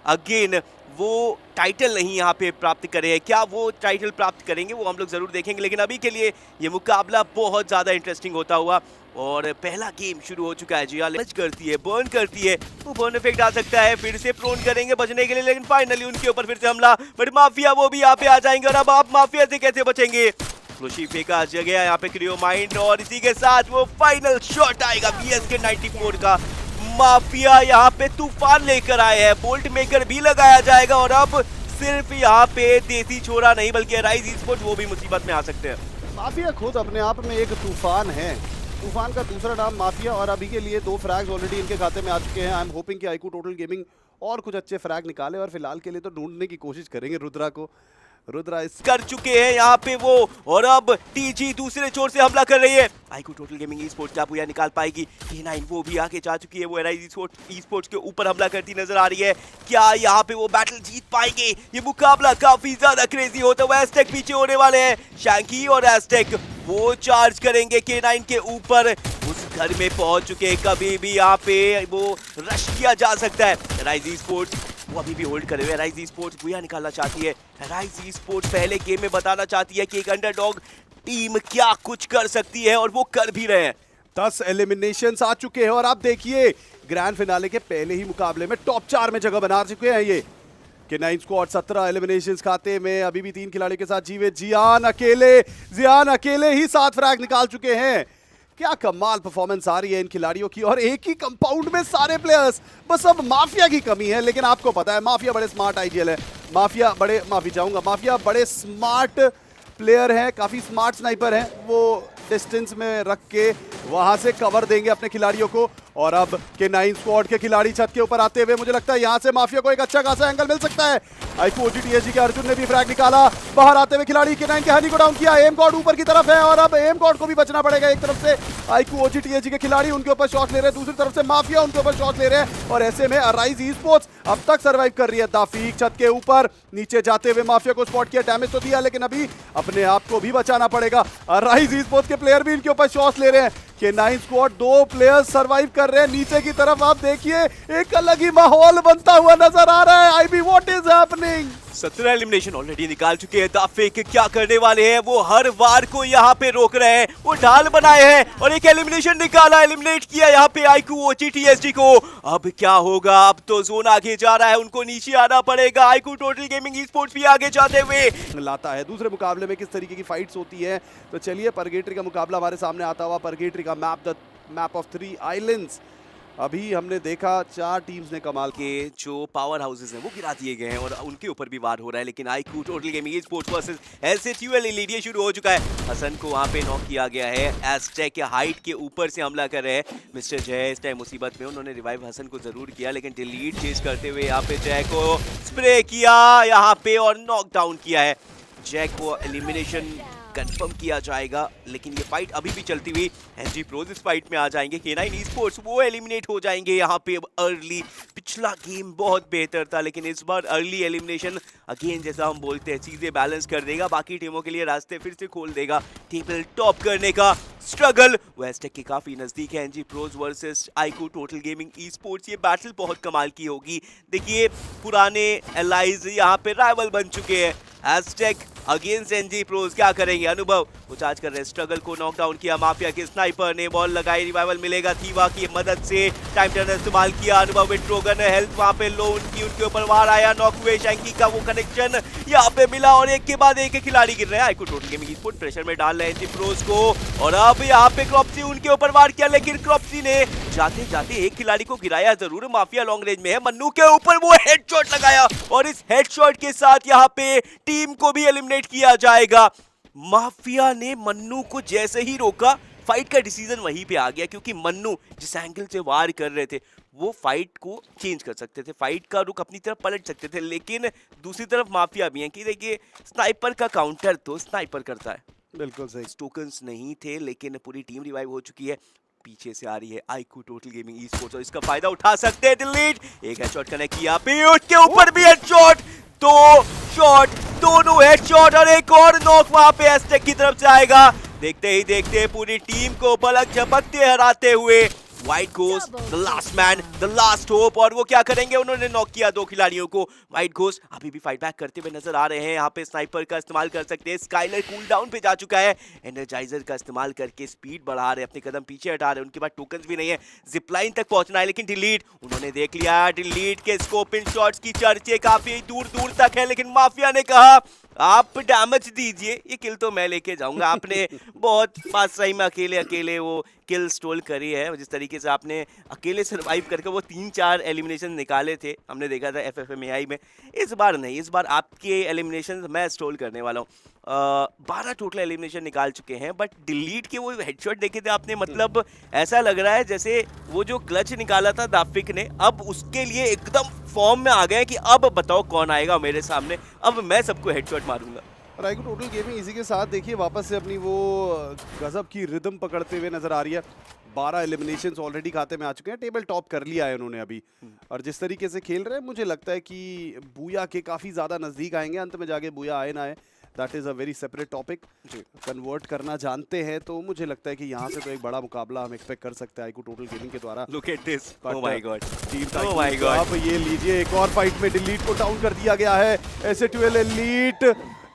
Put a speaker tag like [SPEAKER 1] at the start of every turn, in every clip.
[SPEAKER 1] Again वो title नहीं यहाँ पे प्राप्त करे हैं। क्या वो टाइटल प्राप्त करेंगे वो हम लोग जरूर देखेंगे, लेकिन अभी के लिए ये मुकाबला बहुत ज़्यादा इंटरेस्टिंग होता हुआ। और पहला गेम शुरू हो चुका है। जिया लच करती है, बर्न करती है, वो बर्न इफेक्ट आ सकता है, फिर से प्रोन करेंगे बचने के लिए, लेकिन फाइनली उनके ऊपर फिर से हमला। बट माफिया वो भी यहाँ पे आ जाएंगे, और अब आप माफिया से कैसे बचेंगे? फ्लोशी फेंका जगह यहाँ पे क्रियो माइंड, और इसी के साथ वो फाइनल शॉट आएगा BSK 94 का। माफिया यहाँ पे तूफान लेकर आए हैं, बोल्ट मेकर भी लगाया जाएगा, और अब सिर्फ यहाँ पे देसी छोरा नहीं बल्कि राइज ई-स्पोर्ट्स वो भी मुसीबत में आ सकते हैं।
[SPEAKER 2] माफिया खुद अपने आप में एक तूफान है। तूफान का दूसरा नाम माफिया, और अभी के लिए 2 फ्रैग्स ऑलरेडी इनके खाते में आ चुके हैं। आई एम होपिंग कि आईक्यू टोटल गेमिंग और कुछ अच्छे फ्रैग निकाले, और फिलहाल के लिए तो ढूंढने की कोशिश करेंगे रुद्रा को। रुद्रा इस
[SPEAKER 1] कर चुके हैं यहाँ पे वो, और अब टीजी दूसरे छोर से हमला कर रही है। आईक्यू टोटल गेमिंग ई-स्पोर्ट्स क्या बुया निकाल पाएगी? K9 वो भी आके जा चुकी है, वो राइज ई-स्पोर्ट्स के ऊपर हमला करती नजर आ रही है। क्या यहाँ पे वो बैटल जीत पाएंगे? ये मुकाबला काफी ज्यादा क्रेजी होता हुआ। एस्टेक पीछे होने वाले हैं, शैंकी और एस्टेक वो चार्ज करेंगे K9 के ऊपर। उस घर में पहुंच चुके, कभी भी यहाँ पे वो रश किया जा सकता है। राइज ई-स्पोर्ट्स वो अभी भी होल्ड करे हुए। राइज ई-स्पोर्ट्स बुया निकालना चाहती है। राइज ई-स्पोर्ट्स पहले गेम में बताना चाहती है कि एक अंडरडॉग टीम क्या कुछ कर सकती है, और वो कर भी रहे हैं।
[SPEAKER 2] 10 एलिमिनेशंस आ चुके हैं, और आप देखिए ग्रैंड फिनाले के पहले ही मुकाबले में टॉप 4 में जगह बना चुके हैं ये K9 स्क्वाड। 17 एलिमिनेशंस खाते में, अभी भी 3 खिलाड़ियों के साथ जीवित। जियान अकेले ही 7 फ्रैग निकाल चुके हैं। क्या कमाल परफॉर्मेंस आ रही है इन खिलाड़ियों की, और एक ही कंपाउंड में सारे प्लेयर्स। बस अब माफिया की कमी है, लेकिन आपको पता है माफिया बड़े स्मार्ट आईजीएल है। माफिया बड़े स्मार्ट प्लेयर हैं, काफी स्मार्ट स्नाइपर हैं। वो डिस्टेंस में रख के वहां से कवर देंगे अपने खिलाड़ियों को। और अब K9 स्क्वाड के खिलाड़ी छत के ऊपर आते हुए, मुझे लगता है यहां से माफिया को एक अच्छा खासा एंगल मिल सकता है। आईक्यू OGTSG के अर्जुन ने भी फ्रैग निकाला। बाहर आते हुए खिलाड़ी K9 के हनी को डाउन किया। एम गॉड ऊपर की तरफ है, और अब एम गॉड को भी बचना पड़ेगा। एक तरफ से आईक्यू OGTSG के खिलाड़ी उनके ऊपर शॉट ले रहे हैं, दूसरी तरफ से माफिया उनके ऊपर शॉट ले रहे हैं, और ऐसे में राइज ई-स्पोर्ट्स अब तक सर्वाइव कर रही है। दाफीक छत के ऊपर नीचे जाते हुए माफिया को स्पॉट किया, डैमेज तो दिया, लेकिन अभी अपने आप को भी बचाना पड़ेगा। राइज ई-स्पोर्ट्स के प्लेयर भी इनके ऊपर शॉट ले रहे हैं। K9 स्क्वाड 2 प्लेयर्स सर्वाइव कर रहे हैं। नीचे की तरफ आप देखिए एक अलग ही माहौल बनता हुआ नजर आ रहा है। IB what is happening?
[SPEAKER 1] 17 elimination already निकाल चुके हैं। दाफेक क्या करने वाले हैं? वो हर वार को यहाँ पे रोक रहे हैं, वो ढाल बनाए हैं, और एक एलिमिनेशन निकाला, एलिमिनेट किया यहाँ पे आईक्यू OGTSG को। अब क्या होगा? अब तो जोन आगे जा रहा है, उनको नीचे आना पड़ेगा। आईक्यू टोटल गेमिंग ई-स्पोर्ट्स भी आगे जाते हुए
[SPEAKER 2] लाता है। दूसरे मुकाबले में किस तरीके की फाइट्स होती है, तो चलिए परगेटरी का मुकाबला हमारे सामने आता हुआ। परगेटरी का map, the map of 3 islands. अभी हमने देखा 4 टीम्स ने कमाल
[SPEAKER 1] के जो पावर हाउसेस हैं वो गिरा दिए गए हैं, और उनके ऊपर भी वार हो रहा है। लेकिन IQ total gaming esports versus LCTUL एलिडिया शुरू हो चुका है। हसन को वहां पे नॉक किया गया है। एस्टेक के हाइट के ऊपर से हमला कर रहे हैं। मिस्टर जय इस टाइम मुसीबत में, उन्होंने रिवाइव हसन को जरूर किया, लेकिन डिलीट चेज करते हुए यहाँ पे जय को स्प्रे किया यहाँ पे, और नॉक डाउन किया है। जय को एलिमिनेशन कंफर्म किया जाएगा, लेकिन ये फाइट अभी भी चलती हुई। एनजी प्रोज इस फाइट में आ जाएंगे। K9 ई-स्पोर्ट्स वो एलिमिनेट हो जाएंगे यहाँ पे अर्ली। पिछला गेम बहुत बेहतर था, लेकिन इस बार अर्ली एलिमिनेशन अगेन जैसा हम बोलते हैं चीजें बैलेंस कर देगा, बाकी टीमों के लिए रास्ते फिर से खोल देगा। टेबल टॉप करने का स्ट्रगल वेस्टेक के काफी नजदीक है। NG pros versus IQ total gaming esports, ये बैटल बहुत कमाल की होगी। देखिए पुराने एलाइज यहाँ पे राइवल बन चुके हैं। एस्टेक अगेंस्ट एनजी प्रोज क्या करेंगे? अनुभव वो चार्ज कर रहे हैं, स्ट्रगल को नॉकडाउन किया माफिया के स्नाइपर ने, बॉल लगाई, रिवाइवल मिलेगा थीवा की मदद से, टाइम टर्नर इस्तेमाल किया। अनुभव विद ट्रोगन हेल्थ वहां पे लो उनकी, उनके ऊपर वार आया, नॉक हुए। शैंकी का वो कनेक्शन यहाँ पे मिला, और एक के बाद एक खिलाड़ी गिर रहे हैं। IQ total gaming esports pressure में डाल रहे हैं एनजी प्रोज को, और अब यहाँ पे क्रॉप्सी उनके ऊपर वार किया, लेकिन क्रॉप्सी ने जाते जाते एक खिलाड़ी को गिराया जरूर। माफिया लॉन्ग रेंज में है, मन्नू के ऊपर वो हेडशॉट लगाया, और इस हेडशॉट के साथ यहाँ पे टीम को भी एलिमिनेट किया जाएगा। माफिया ने मन्नू को जैसे ही रोका, फाइट का डिसीजन वहीं पे आ गया, क्योंकि मन्नू जिस एंगल से वार कर रहे थे वो फाइट को चेंज कर सकते थे, फाइट का रुख अपनी तरफ पलट सकते थे। लेकिन दूसरी तरफ माफिया भी है कि देखिए स्नाइपर का काउंटर तो स्नाइपर करता है।
[SPEAKER 2] बिल्कुल सही।
[SPEAKER 1] टोकन्स नहीं थे, लेकिन पूरी टीम रिवाइव हो चुकी है। पीछे से आ रही है आईक्यू टोटल गेमिंग ई-स्पोर्ट्स, और इसका फायदा उठा सकते हैं। डिलीट एक हेडशॉट कनेक्ट किया, पीयूष के ऊपर भी हेडशॉट, 2 शॉट, दोनों हेडशॉट, और एक और नॉक वहां पे एस्टेक की तरफ से आएगा। देखते ही देखते पूरी टीम को पलक झपकते हराते हुए white ghost the last man, the last hope, और वो क्या करेंगे, उन्होंने नॉक किया 2 खिलाड़ियों को। वाइट घोस्ट अभी भी फाइट बैक करते हुए नजर आ रहे हैं। यहाँ पे स्नाइपर का इस्तेमाल कर सकते हैं, स्काइलर कूल डाउन पे जा चुका है, एनर्जाइजर का इस्तेमाल करके स्पीड बढ़ा रहे हैं, अपने कदम पीछे हटा रहे हैं, उनके पास टोकन्स भी नहीं है, जिपलाइन तक पहुंचना है, लेकिन डिलीट उन्होंने देख लिया। डिलीट के स्कोप इन शॉट्स की चर्चे काफी दूर दूर तक है, लेकिन माफिया ने कहा आप डैमेज दीजिए, ये किल तो मैं लेके जाऊंगा। आपने बहुत फास्ट टाइम में अकेले वो किल स्टोल करी है, जिस तरीके से आपने अकेले सरवाइव करके वो 3-4 एलिमिनेशन निकाले थे, हमने देखा था FFMAI में। इस बार नहीं, इस बार आपके एलिमिनेशन मैं स्टोल करने वाला हूँ। 12 टोटल एलिमिनेशन निकाल चुके हैं, बट डिलीट के वो हेडशॉट देखे थे आपने, मतलब ऐसा लग रहा है जैसे वो जो क्लच निकाला था दाफिक ने, अब उसके लिए एकदम फॉर्म में आ गए कि अब बताओ कौन आएगा मेरे सामने, अब मैं सबको हेडशॉट मारूंगा।
[SPEAKER 2] और आईक्यू टोटल गेमिंग इसी के साथ देखिए वापस से अपनी वो गजब की रिदम पकड़ते हुए नजर आ रही है। 12 एलिमिनेशंस ऑलरेडी खाते में आ चुके हैं, टेबल टॉप कर लिया है उन्होंने अभी, और जिस तरीके से खेल रहे हैं मुझे लगता है कि बूया के काफ़ी ज़्यादा नज़दीक आएंगे। अंत में जाके बूया आए ना आए, that is a very separate topic. Convert करना जानते हैं तो मुझे लगता है कि यहाँ से तो एक बड़ा मुकाबला हम एक्सपेक्ट कर सकते हैं आईक्यू टोटल गेमिंग के द्वारा।
[SPEAKER 1] Look at this, oh my God,
[SPEAKER 2] team
[SPEAKER 1] oh my God.
[SPEAKER 2] अब ये लीजिए एक और फाइट में डिलीट को डाउन कर दिया गया है। SA2L एलीट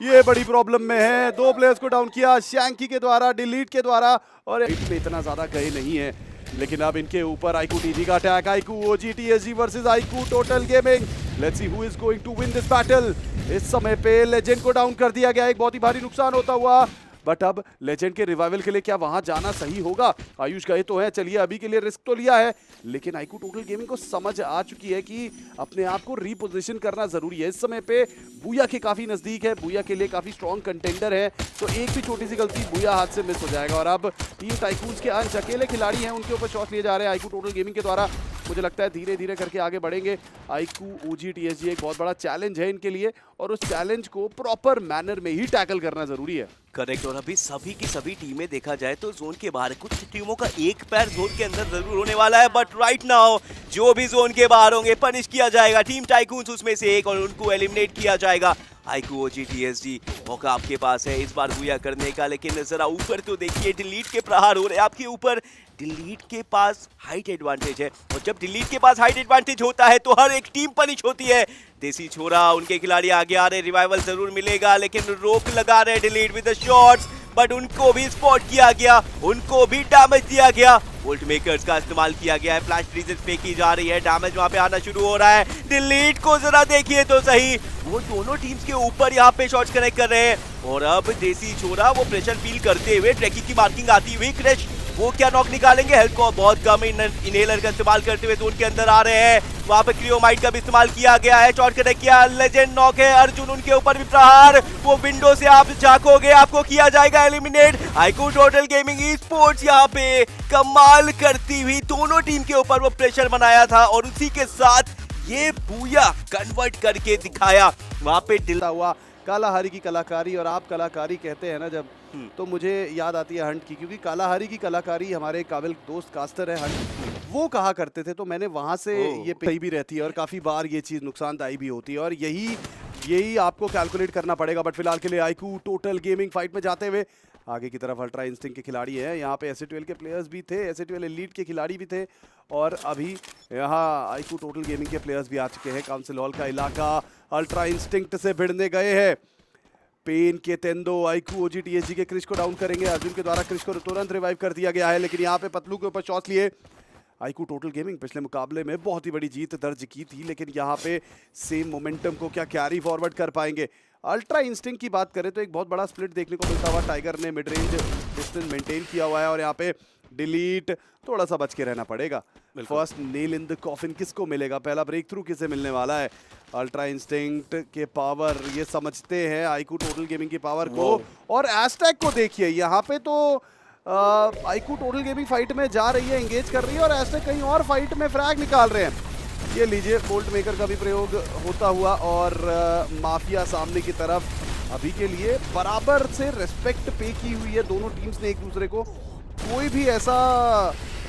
[SPEAKER 2] ये बड़ी प्रॉब्लम में है, 2 प्लेयर्स को डाउन किया शैंकी के द्वारा, डिलीट के द्वारा, और हिट में इतना ज्यादा गए नहीं है, लेकिन अब इनके ऊपर आईक्यू TG का attack. IQ OG TSG versus IQ total gaming, let's see who is going to win this battle. इस समय पे लेजेंड को डाउन कर दिया गया, एक बहुत ही भारी नुकसान होता हुआ, बट अब लेजेंड के रिवाइवल के लिए क्या वहां जाना सही होगा? आयुष गए तो है, चलिए अभी के लिए रिस्क तो लिया है, लेकिन आईक्यू टोटल गेमिंग को समझ आ चुकी है कि अपने आप को रीपोजिशन करना जरूरी है। इस समय पे बूया के काफी नजदीक है, बूया के लिए काफी स्ट्रॉन्ग कंटेंडर है, तो एक भी छोटी सी गलती बूया हाथ से मिस हो जाएगा। और अब टीम टाइकून्स के अंश अकेले खिलाड़ी हैं, उनके ऊपर शॉट लिए जा रहे हैं आईक्यू टोटल गेमिंग के द्वारा। मुझे लगता है धीरे धीरे करके आगे बढ़ेंगे। आईक्यू OG TSG एक बहुत बड़ा चैलेंज है इनके लिए, और उस चैलेंज को प्रॉपर मैनर में ही टैकल करना जरूरी है।
[SPEAKER 1] करेक्ट, और अभी सभी की सभी टीमें देखा जाए तो जोन के बाहर, कुछ टीमों का एक पैर जोन के अंदर जरूर होने वाला है, बट राइट नाउ जो भी जोन के बाहर होंगे पनिश किया जाएगा। टीम टाइकून्स उसमें से एक, और उनको एलिमिनेट किया जाएगा। आईक्यू OG TSG मौका आपके पास है इस बार बूया करने का, लेकिन जरा ऊपर तो देखिए, डिलीट के प्रहार हो रहे हैं आपके ऊपर। डिलीट के पास हाइट एडवांटेज है, और जब डिलीट के पास हाइट एडवांटेज होता है तो हर एक टीम पनिश होती है। देसी छोरा, उनके खिलाड़ी आगे आ रहे, रिवाइवल जरूर मिलेगा, लेकिन रोक लगा रहे delete with the shots, but उनको भी स्पॉट किया गया, उनको भी डैमेज दिया गया। वोल्ट मेकर्स का इस्तेमाल किया गया है, फ्लैश फ्रीजेस फेंकी जा रही है, डैमेज वहां पे आना शुरू हो रहा है। डिलीट को जरा देखिए तो सही, वो दोनों टीम्स के ऊपर यहाँ पे शॉट्स कनेक्ट कर रहे हैं, और अब देसी छोरा वो प्रेशर फील करते हुए ट्रैकिंग की मार्किंग आती हुई, क्रैश वो क्या नॉक निकालेंगे, हेल्थ को बहुत कम, इनहेलर का इस्तेमाल करते हुए जोन के अंदर आ रहे हैं। वहां पे क्रियोमाइट का भी इस्तेमाल किया गया है, शॉट कनेक्ट किया, लेजेंड नॉक है। अर्जुन उनके ऊपर भी प्रहार, वो विंडो से आप झांकोगे, आपको किया जाएगा eliminate. IQ total gaming e sports यहाँ पे कमाल करती हुई दोनों टीम के ऊपर वो प्रेशर बनाया था, और उसी के साथ ये बूया कन्वर्ट करके दिखाया। वहां पे दिला
[SPEAKER 2] हुआ कालाहारी की कलाकारी, और आप कलाकारी कहते हैं ना जब, तो मुझे याद आती है हंट की, क्योंकि कालाहारी की कलाकारी हमारे काबिल दोस्त कास्टर है हंट, वो कहा करते थे, तो मैंने वहां से ये सही भी रहती है, और काफी बार ये चीज नुकसानदायी भी होती है, और यही आपको कैलकुलेट करना पड़ेगा। बट फिलहाल के लिए आईक्यू टोटल गेमिंग फाइट में जाते हुए आगे की तरफ अल्ट्रा इंस्टिंक्ट के खिलाड़ी हैं, यहाँ पे SA2L के प्लेयर्स भी थे, SA2L एलीट के खिलाड़ी भी थे, और अभी यहाँ आईक्यू टोटल गेमिंग के प्लेयर्स भी आ चुके हैं। काउंसिल हॉल का इलाका अल्ट्रा इंस्टिंक्ट से भिड़ने गए हैं। पेन के तेंदो आईक्यू OG TSG के क्रिश को डाउन करेंगे, अर्जुन के द्वारा क्रिश को तुरंत रिवाइव कर दिया गया है, लेकिन यहाँ पे पतलू के ऊपर शॉट लिए। आईक्यू टोटल गेमिंग पिछले मुकाबले में बहुत ही बड़ी जीत दर्ज की थी, लेकिन यहाँ पे सेम मोमेंटम को क्या कैरी फॉरवर्ड कर पाएंगे? अल्ट्रा इंस्टिंक्ट की बात करें तो एक बहुत बड़ा स्प्लिट देखने को मिलता हुआ, टाइगर ने मिड रेंज डिस्टेंस मेंटेन किया हुआ है, और यहाँ पे डिलीट थोड़ा सा बच के रहना पड़ेगा। First nail in the coffin किसको मिलेगा, पहला ब्रेक थ्रू किसे मिलने वाला है? अल्ट्रा इंस्टिंक्ट के पावर ये समझते हैं आईक्यू टोटल गेमिंग की पावर को, और एस्टैक को देखिए यहाँ पे तो आईक्यू टोटल गेमिंग फाइट में जा रही है, एंगेज कर रही है, और एस्टैक कहीं और फाइट में फ्रैग निकाल रहे हैं। ये लीजिए बोल्ट मेकर का भी प्रयोग होता हुआ, और माफिया सामने की तरफ अभी के लिए बराबर से रेस्पेक्ट पे की हुई है दोनों टीम्स ने एक दूसरे को। कोई भी ऐसा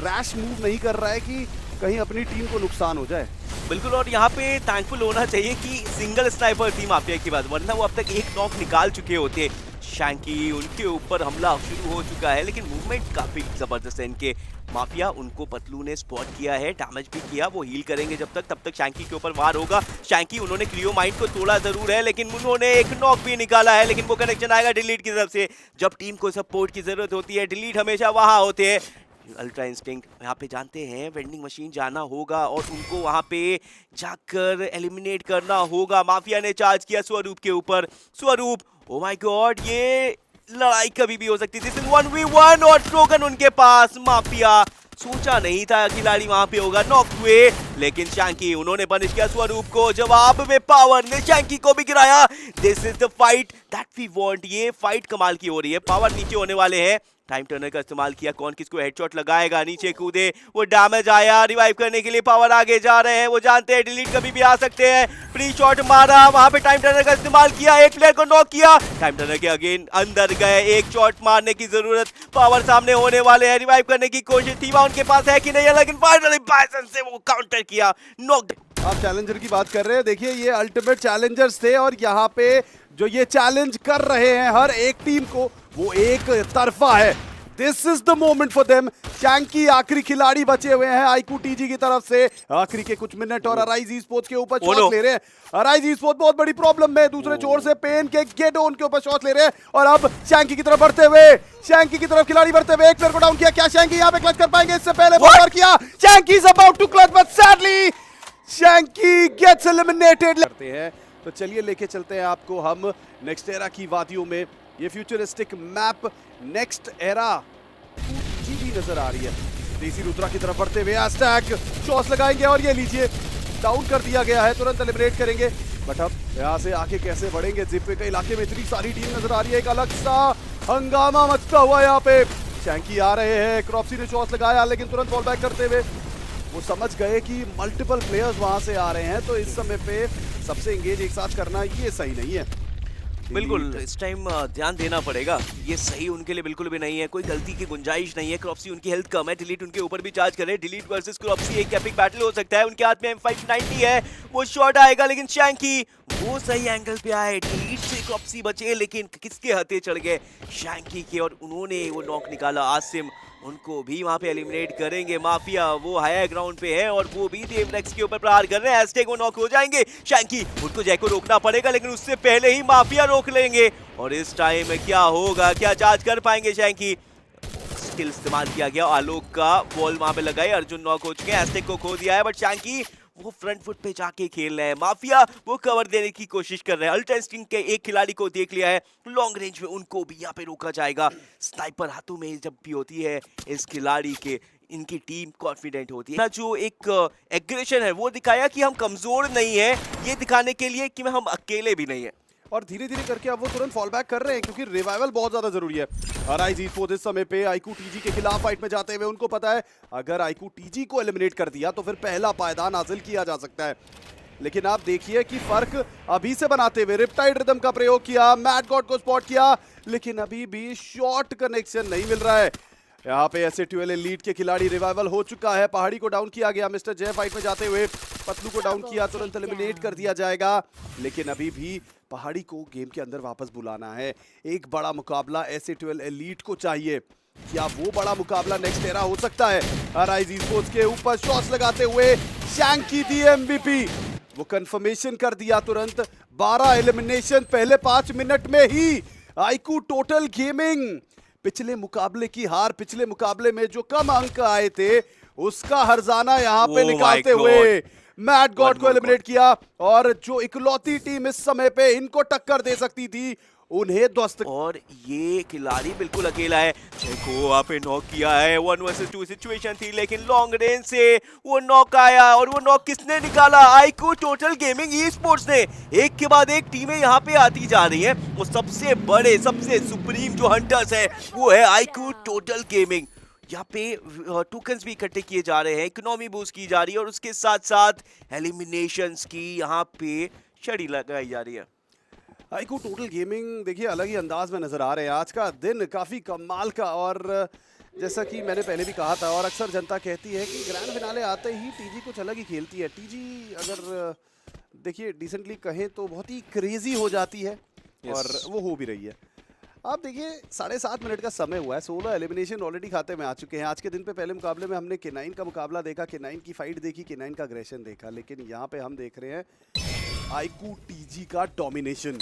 [SPEAKER 2] रैश मूव नहीं कर रहा है कि कहीं अपनी टीम को नुकसान हो जाए।
[SPEAKER 1] बिल्कुल, और यहाँ पे थैंकफुल होना चाहिए कि सिंगल स्नाइपर थी माफिया की बात, वरना वो अब तक एक नॉक निकाल चुके होते। शैंकी उनके ऊपर हमला शुरू हो चुका है, लेकिन मूवमेंट काफी जबरदस्त है इनके। माफिया उनको पतलू ने स्पॉट किया है, डैमेज भी किया, वो हील करेंगे जब तक, तब तक शैंकी के ऊपर वार होगा। शैंकी उन्होंने क्लियो माइंड को तोड़ा जरूर है, लेकिन उन्होंने एक नॉक भी निकाला है, लेकिन वो कनेक्शन आएगा डिलीट की तरफ से। जब टीम को सपोर्ट की जरूरत होती है, डिलीट हमेशा वहां होते हैं। अल्ट्रा इंस्टिंक्ट यहाँ पे जानते हैं वेंडिंग मशीन जाना होगा और उनको वहां पे जाकर एलिमिनेट करना होगा। माफिया ने चार्ज किया स्वरूप के ऊपर। स्वरूप, ओ माय गॉड, ये लड़ाई कभी भी हो सकती थी। 1v1 और ट्रोगन उनके पास। माफिया सोचा नहीं था खिलाड़ी वहां पे होगा, नॉक हुए, लेकिन शैंकी उन्होंने पनिश किया स्वरूप को। जवाब में पावर ने शैंकी को भी गिराया। This is the fight that we want. ये फाइट कमाल की हो रही है। पावर नीचे होने वाले हैं, टाइम टर्नर का इस्तेमाल किया, कौन किसको हेडशॉट लगाएगा, नीचे कूदे, वो डैमेज आया, रिवाइव करने के लिए पावर आगे जा रहे हैं, वो जानते हैं डिलीट कभी भी आ सकते हैं। प्री शॉट मारा, वहां पे टाइम टर्नर का इस्तेमाल किया, एक प्लेयर को नॉक किया, टाइम टर्नर के अगेन अंदर गए, एक शॉट मारने की जरूरत, पावर सामने होने वाले हैं, रिवाइव करने की कोशिश थी उनके पास है कि नहीं, लेकिन फाइनली बाइसन से वो काउंटर किया, नॉक।
[SPEAKER 2] आप चैलेंजर की बात कर रहे हैं, देखिए ये अल्टीमेट चैलेंजर्स थे और यहाँ पे जो ये चैलेंज कर रहे हैं हर एक टीम को, वो एक तरफा है। This is the moment for them. Shanky आखिरी खिलाड़ी बचे हुए हैं आईक्यू टीजी की तरफ से, आखिरी के कुछ मिनट और अराइज ई-स्पोर्ट्स के ऊपर शॉट ले रहे हैं। अराइज ई-स्पोर्ट्स बहुत बड़ी प्रॉब्लम में, दूसरे छोर से पेन के गेडो उनके ऊपर शॉट ले रहे हैं और अब शैंकी की तरफ बढ़ते हुए, शैंकी की तरफ खिलाड़ी बढ़ते हुए, एक प्लेयर को डाउन किया। क्या शैंकी यहाँ पे क्लच कर पाएंगे? इससे पहले बहुत किया, Shanky is about to clutch but sadly Shanky gets eliminated. करते हैं तो चलिए लेके चलते हैं आपको हम नेक्स्ट एरा की वादियों में। ये फ्यूचरिस्टिक मैप नेक्स्ट एरा जी भी नजर आ रही है। देसी रुद्रा की तरफ बढ़ते हुए एस्टैक शॉट्स लगाएंगे और ये लीजिए डाउन कर दिया गया है, तुरंत एलिमिनेट करेंगे। बट अब यहाँ से आगे कैसे बढ़ेंगे? जिप के इलाके में इतनी सारी टीम नजर आ रही है, एक अलग सा हंगामा मचता हुआ यहाँ पे। शैंकी आ रहे हैं, क्रॉप्सी ने शॉट्स लगाया लेकिन तुरंत फॉल बैक करते हुए वो समझ गए कि मल्टीपल प्लेयर्स वहां से आ रहे हैं, तो इस समय पे सबसे एंगेज एक साथ करना ये सही नहीं है।
[SPEAKER 1] बिल्कुल, इस टाइम ध्यान देना पड़ेगा, ये सही उनके लिए बिल्कुल भी नहीं है, कोई गलती की गुंजाइश नहीं है। क्रॉप्सी उनकी हेल्थ कम है, डिलीट उनके ऊपर भी चार्ज करे, डिलीट वर्सेस क्रॉप्सी एक एपिक बैटल हो सकता है। उनके हाथ में M590 है, वो शॉट आएगा लेकिन शैंकी वो सही एंगल पे आए, डिलीट से क्रॉप्सी बचे लेकिन किसके हथे चढ़ गए? शैंकी के, और उन्होंने वो नॉक निकाला। आसिम उनको भी वहां पे एलिमिनेट करेंगे। माफिया वो हाई ग्राउंड पे है और वो भी देवनेक्स के ऊपर प्रहार कर रहे हैं, एस्टेक वो नॉक हो जाएंगे। शैंकी उनको जैको रोकना पड़ेगा लेकिन उससे पहले ही माफिया रोक लेंगे। और इस टाइम में क्या होगा, क्या चार्ज कर पाएंगे शैंकी? स्किल इस्तेमाल किया गया, आलोक का वॉल वहां पे लगाए, अर्जुन नॉक हो चुके हैं, एस्टेक को खो दिया है, बट शैंकी वो फ्रंट फुट पे जाके खेल रहे हैं। माफिया वो कवर देने की कोशिश कर रहे हैं। अल्ट्रा इंस्टिंक्ट के एक खिलाड़ी को देख लिया है, लॉन्ग रेंज में उनको भी यहाँ पे रोका जाएगा। स्नाइपर हाथों में जब भी होती है इस खिलाड़ी के, इनकी टीम कॉन्फिडेंट होती है। जो एक एग्रेशन है वो दिखाया कि हम कमजोर नहीं है, ये दिखाने के लिए कि हम अकेले भी नहीं है।
[SPEAKER 2] और धीरे धीरे करके अब वो तुरंत फॉल बैक कर रहे हैं क्योंकि रिवाइवल बहुत ज्यादा जरूरी है। अराइज ई-स्पोर्ट्स इस समय पे आईक्यू टीजी के खिलाफ फाइट में जाते हुए उनको पता है अगर आईक्यू टीजी को एलिमिनेट कर दिया तो फिर पहला पायदान हासिल किया जा सकता है। लेकिन आप देखिए कि फर्क अभी से बनाते हुए रिपटाइड रिदम का प्रयोग किया, मैड गॉड को स्पॉट किया, लेकिन अभी भी शॉर्ट कनेक्शन नहीं मिल रहा है। यहाँ पे एसएटीएल एलीट के खिलाड़ी रिवाइवल हो चुका है, पहाड़ी को डाउन किया गया, मिस्टर जय फाइट में जाते हुए पतलू को डाउन किया, तुरंत एलिमिनेट कर दिया जाएगा। लेकिन अभी भी पहाड़ी को गेम के अंदर वापस बुलाना है। एक बड़ा मुकाबला एसएटीएल एलीट को चाहिए। क्या वो बड़ा मुकाबला नेक्स्ट एरा हो सकता है? अराइज ई-स्पोर्ट्स के ऊपर शॉट्स लगाते हुए शैंकी दी एमवीपी, वो कंफर्मेशन कर दिया तुरंत। 12 एलिमिनेशन पहले 5 मिनट में ही। आईक्यू टोटल गेमिंग पिछले मुकाबले की हार, पिछले मुकाबले में जो कम अंक आए थे उसका हर्जाना यहाँ पे निकालते हुए मैड गॉड को एलिमिनेट किया। और जो इकलौती टीम इस समय पे इनको टक्कर दे सकती थी उन्हें ध्वस्त। और
[SPEAKER 1] ये खिलाड़ी बिल्कुल अकेला है, जैको वहां पे नॉक किया है, 1 वर्सेस 2 सिचुएशन थी लेकिन लॉन्ग रेंज से वो नॉक आया। और वो नॉक किसने निकाला? आईक्यू टोटल गेमिंग ई-स्पोर्ट्स ने। एक के बाद एक टीमें यहाँ पे आती जा रही हैं, वो सबसे बड़े सबसे सुप्रीम जो हंटर्स है वो है आईक्यू टोटल गेमिंग। यहाँ पे टोकन्स भी इकट्ठे किए जा रहे हैं, इकोनॉमी बूस्ट की जा रही है और उसके साथ साथ एलिमिनेशंस की यहाँ पे छड़ी लगाई जा रही है।
[SPEAKER 2] आईक्यू टोटल गेमिंग देखिए अलग ही अंदाज में नजर आ रहे हैं। आज का दिन काफी कमाल का और जैसा कि मैंने पहले भी कहा था और अक्सर जनता कहती है कि ग्रैंड फिनाले आते ही टीजी कुछ अलग ही खेलती है। टीजी अगर देखिए डिसेंटली कहें तो बहुत ही क्रेजी हो जाती है और वो हो भी रही है। आप देखिए 7.5 मिनट का समय हुआ है, 16 एलिमिनेशन ऑलरेडी खाते में आ चुके हैं। आज के दिन पे पहले मुकाबले में हमने K9 का मुकाबला देखा, K9 की फाइट देखी, K9 का अग्रेशन देखा, लेकिन यहाँ पे हम देख रहे हैं आईक्यू टीजी का डोमिनेशन।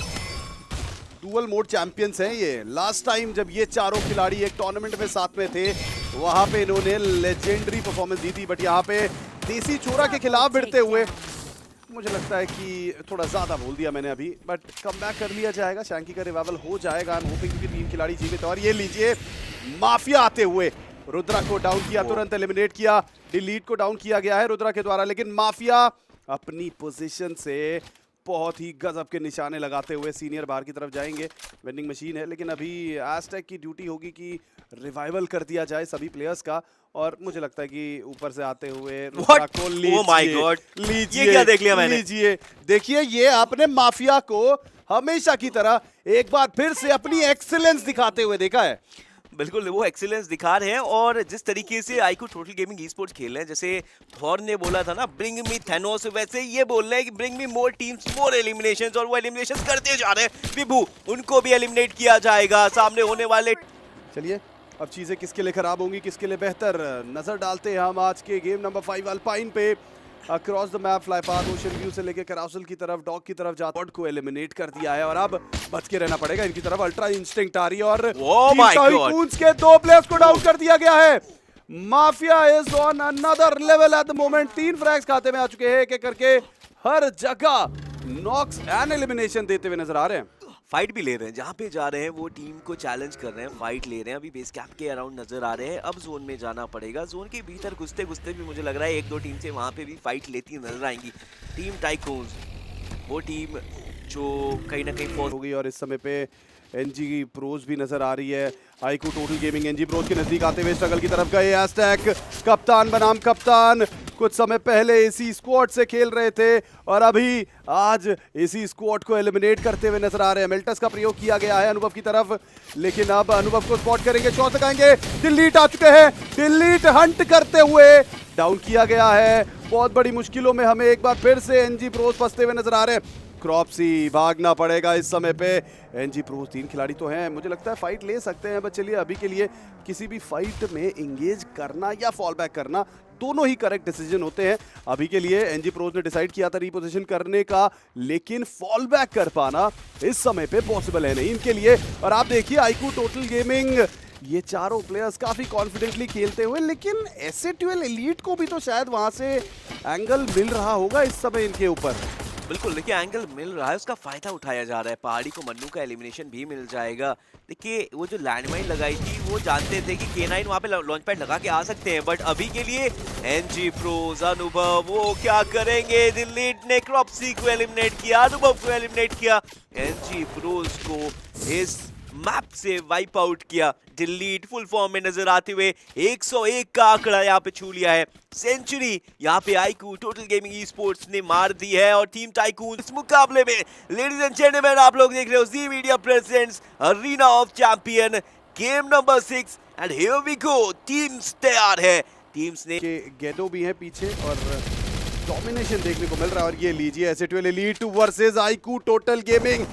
[SPEAKER 2] डुअल मोड चैंपियंस हैं ये। लास्ट टाइम जब ये चारों खिलाड़ी एक टूर्नामेंट में साथ में थे वहां पे इन्होंने लेजेंडरी परफॉर्मेंस दी थी, बट यहाँ पे देसी छोरा के खिलाफ भिड़ते हुए मुझे लगता है कि थोड़ा ज्यादा बोल दिया मैंने अभी, बट कम बैक कर लिया जाएगा। शैंकी का रिवाइवल हो जाएगा, आई एम होपिंग, क्योंकि 3 खिलाड़ी जीवित। और ये लीजिए माफिया आते हुए रुद्रा को डाउन किया, तुरंत एलिमिनेट किया, डिलीट को डाउन किया गया है रुद्रा के द्वारा, लेकिन माफिया अपनी पोजीशन से बहुत ही गजब के निशाने लगाते हुए सीनियर बाहर की तरफ जाएंगे। वेंडिंग मशीन है, लेकिन अभी एस्टेक की ड्यूटी होगी कि रिवाइवल कर दिया जाए सभी प्लेयर्स का, और मुझे लगता है कि ऊपर से आते हुए रुद्रा को लीजिए,
[SPEAKER 1] ये क्या देख लिया मैंने?
[SPEAKER 2] लीजिए, देखिए ये आपने माफिया को हमेशा की तरह एक बार फिर से अपनी एक्सीलेंस दिखाते हुए देखा है।
[SPEAKER 1] बिल्कुल, वो एक्सीलेंस दिखा रहे हैं, और जिस तरीके से IQ total gaming e sports खेल रहे हैं, जैसे थॉर ने बोला था ना ब्रिंग मी थैनोस, वैसे ये बोल रहे हैं कि ब्रिंग मी मोर टीम्स मोर एलिमिनेशंस, और वो एलिमिनेशंस करते जा रहे हैं। विभू, उनको भी एलिमिनेट किया जाएगा सामने होने वाले।
[SPEAKER 2] चलिए अब चीजें किसके लिए खराब होंगी किसके लिए बेहतर, नजर डालते हैं हम आज के गेम नंबर 5 अल्पाइन पे। Across the map fly path ocean view से लेके कैराउसल की तरफ, डॉग की तरफ जाता को एलिमिनेट कर दिया है, और अब बच के रहना पड़ेगा इनकी तरफ। अल्ट्रा इंस्टिंक्ट आ रही है और टाइकून्स के 2 प्लेयर्स को डाउन कर दिया गया है। Mafia is on another level at the moment. 3 फ्रैग्स खाते में आ चुके हैं, एक एक करके हर जगह नॉक्स एंड एलिमिनेशन देते हुए नजर आ रहे हैं।
[SPEAKER 1] फाइट भी ले रहे हैं, जहाँ पे जा रहे हैं वो टीम को चैलेंज कर रहे हैं, फाइट ले रहे हैं। अभी बेस कैंप के अराउंड नजर आ रहे हैं, अब जोन में जाना पड़ेगा। जोन के भीतर घुसते घुसते भी मुझे लग रहा है 1-2 टीम से वहाँ पे भी फाइट लेती नजर आएंगी। टीम टाइकून्स वो टीम जो कहीं ना कहीं फॉर
[SPEAKER 2] हो गई, और इस समय पे एनजी प्रोज भी नजर आ रही है। IQ total gaming NG pros के नजदीक आते हुए स्ट्रगल की तरफ गए। एस्टेक कप्तान बनाम कप्तान कुछ समय पहले इसी स्क्वाड से खेल रहे थे, और अभी आज इसी स्क्वाड को एलिमिनेट करते हुए नजर आ रहे हैं। मेल्टस का प्रयोग किया गया है अनुभव की तरफ, लेकिन अब अनुभव को स्पॉट करेंगे, शॉट लगाएंगे। डिलीट आ चुके हैं, डिलीट हंट करते हुए डाउन किया गया है। बहुत बड़ी मुश्किलों में हमें एक बार फिर से एनजी प्रोज फंसते हुए नजर आ रहे हैं। क्रॉप्सी भागना पड़ेगा इस समय पे। एनजी प्रोज 3 खिलाड़ी तो हैं, मुझे लगता है फाइट ले सकते हैं, बट चलिए अभी के लिए किसी भी फाइट में एंगेज करना या फॉल बैक करना दोनों ही करेक्ट डिसीजन होते हैं। अभी के लिए एनजी प्रोज ने डिसाइड किया था रीपोजिशन करने का, लेकिन फॉल बैक कर पाना इस समय पे पॉसिबल है नहीं इनके लिए। और आप देखिए आईक्यू टोटल गेमिंग, ये चारों प्लेयर्स काफी कॉन्फिडेंटली खेलते हुए, लेकिन एसएटीएल एलीट को भी तो शायद वहां से एंगल मिल रहा होगा इस समय इनके ऊपर।
[SPEAKER 1] बिल्कुल, देखिए एंगल मिल रहा है, उसका फायदा उठाया जा रहा है। पहाड़ी को मन्नू का एलिमिनेशन भी मिल जाएगा। देखिए वो जो लैंडमाइन लगाई थी वो जानते थे कि K9 वहाँ पे लॉन्च पैड लगा के आ सकते हैं, बट अभी के लिए एनजी प्रोज अनुभव वो क्या करेंगे। डिलीट ने क्रॉप्सी को एलिमिनेट किया, अनुभव को एलिमिनेट किया, एनजी प्रोज को इस मैप से वाइप आउट किया। डिलीट फुल फॉर्म में नजर आते हुए 101 का आंकड़ा यहाँ पे छू लिया है। सेंचुरी यहाँ पे IQ total gaming e sports ने मार दी है, और टीम टाइकून इस मुकाबले में लेडीज एंड जेंटलमैन आप लोग देख रहे हो Zee media presents arena of champion game number 6, and here we go. Teams तैयार है, टीम्स ने
[SPEAKER 2] गेटो भी है पीछे और डोमिनेशन देखने को मिल रहा है। और ये लीजिए SATL elite versus IQ total gaming.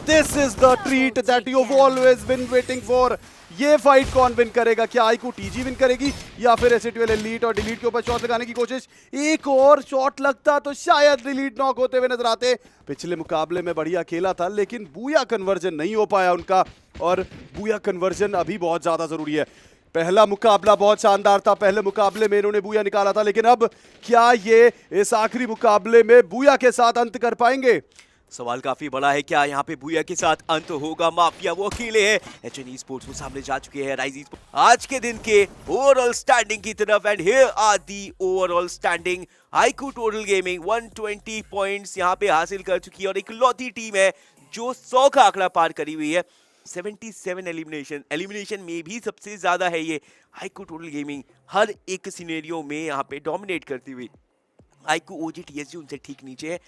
[SPEAKER 2] This is the treat that you have always been waiting for. ये फाइट कौन विन करेगा, क्या आईक्यू टीजी विन करेगी या फिर एसएटीएल एलीट? और डिलीट के ऊपर शॉट लगाने की कोशिश, एक और शॉट लगता तो शायद डिलीट नॉक होते हुए नजर आते। पिछले मुकाबले में बढ़िया खेला था, लेकिन बूया कन्वर्जन नहीं हो पाया उनका, और बूया कन्वर्जन अभी बहुत ज्यादा जरूरी है। पहला मुकाबला बहुत शानदार था, पहले मुकाबले में इन्होंने बूया निकाला था, लेकिन अब क्या ये इस आखिरी मुकाबले में बूया के साथ अंत कर पाएंगे?
[SPEAKER 1] सवाल काफी बड़ा है, क्या यहाँ पे बूया के साथ अंत होगा? माफिया वो अकेले हैं, एचएन स्पोर्ट्स वो सामने जा चुके हैं, राइज स्पोर्ट्स आज के दिन के ओवरऑल स्टैंडिंग की तरफ। And here are the overall standing. IQ total gaming 120 points यहाँ पे हासिल कर चुकी है, और इकलौती टीम है जो 100 का आंकड़ा पार करी हुई है। 77 एलिमिनेशन में भी सबसे ज्यादा है ये आईक्यू टोटल गेमिंग, हर एक सिनेरियो में यहाँ पे डोमिनेट करती हुई। आईक्यू ओजी टीएसजी उनसे ठीक नीचे है।